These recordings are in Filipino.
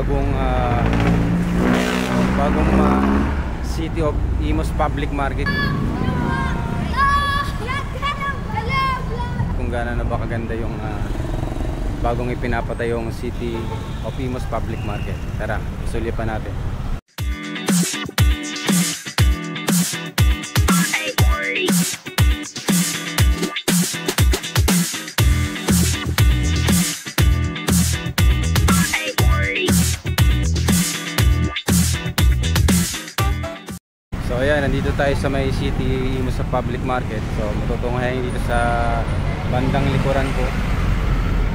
bagong City of Imus Public Market. Kung gaano na ba kaganda yung bagong ipinapatay yung City of Imus Public Market. Tara, sulipan natin. So ayan, nandito tayo sa may City Imus Public Market. So matutunghayan dito sa bandang likuran ko.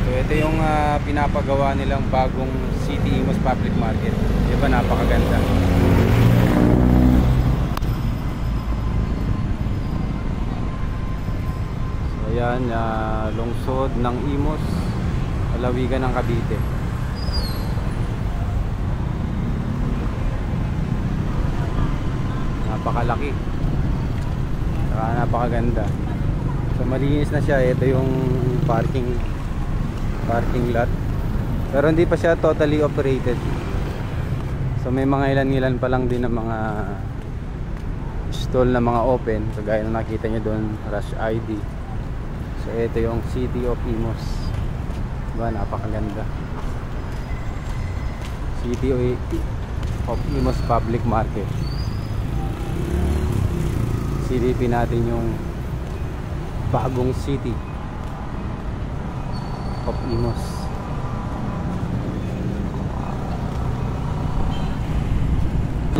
So ito yung pinapagawa nilang bagong City Imus Public Market. Diba, napakaganda. So ayan, lungsod ng Imus, lalawigan ng Cavite. Napakalaki, saka napakaganda. So malinis na siya. Ito yung parking lot, pero hindi pa siya totally operated. So may mga ilan pa lang din ng mga stall na mga open, kagaya na nakita nyo doon, Rush ID. So ito yung City of Imus. Diba, napakaganda. City of Imus Public Market. Silipin natin yung bagong City of Imus.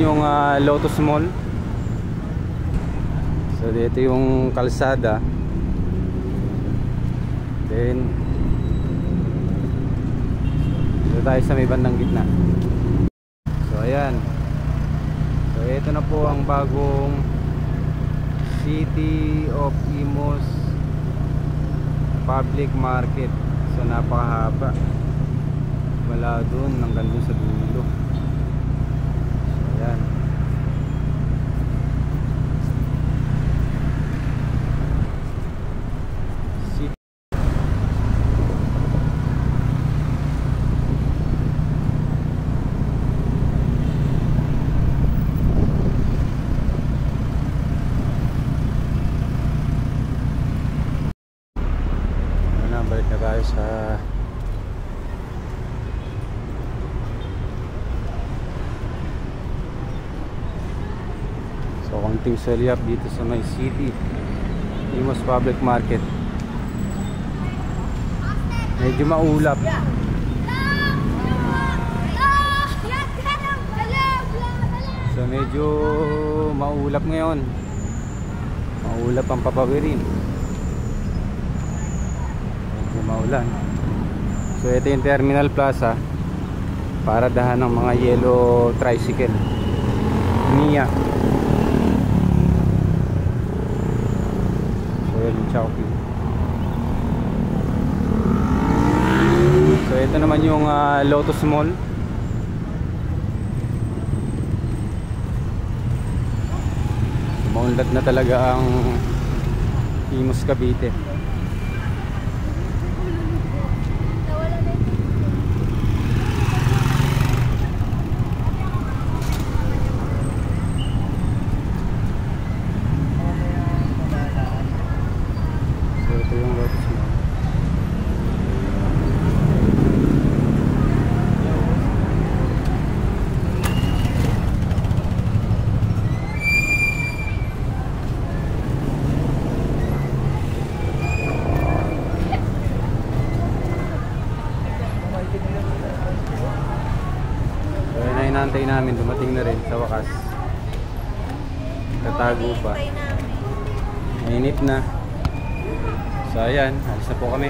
Yung Lotus Mall. So dito yung kalsada. Then dito tayo sa may bandang gitna. So ayan. So ito na po ang bagong City of Imus Public Market. So napakahaba, wala doon hanggang doon sa dulo. So ayan. Balik na tayo sa konting sulyap dito sa may City Imus Public Market. Medyo maulap. So medyo maulap ngayon. Maulap ang papawirin. Maulan. So ito yung Terminal Plaza, paradahan ng mga yellow tricycle, Mia. So yun yung Chowking. So ito naman yung Lotus Mall. Maunlad na talaga ang Imus Cavite. Inaantay namin, dumating na rin sa wakas. Tatago pa. Mainit na. So ayan, alis na po kami.